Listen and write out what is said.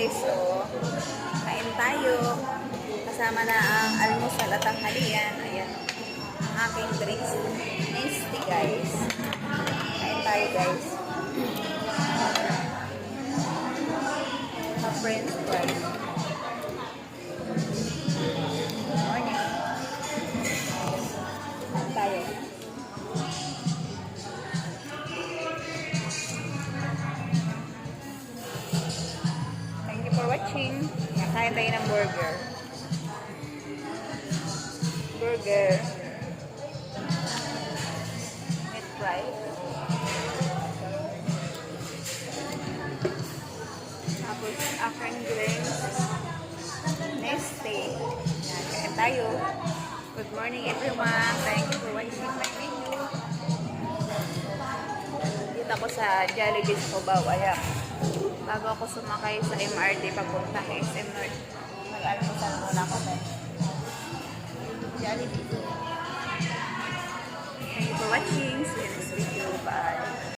guys, so kain tayo. Kasama na ang almusal at ang halian. Ayan, ang aking drinks. Nasty guys. Kain tayo guys. French fries. Morning. Kain tayo. Thank you for watching. Kain tayo ng burger. Burger. Meat fry. Tapos, aking drinks. Nestle. Yan, kain tayo. Good morning everyone. Thank you for watching my video. Dito ako sa Jollibee Cubao. Ayan. Bago ako sumakay sa MRT papunta kay SM North. Mag-almusal muna ako sa Jollibee. Thank you for watching. See you next week.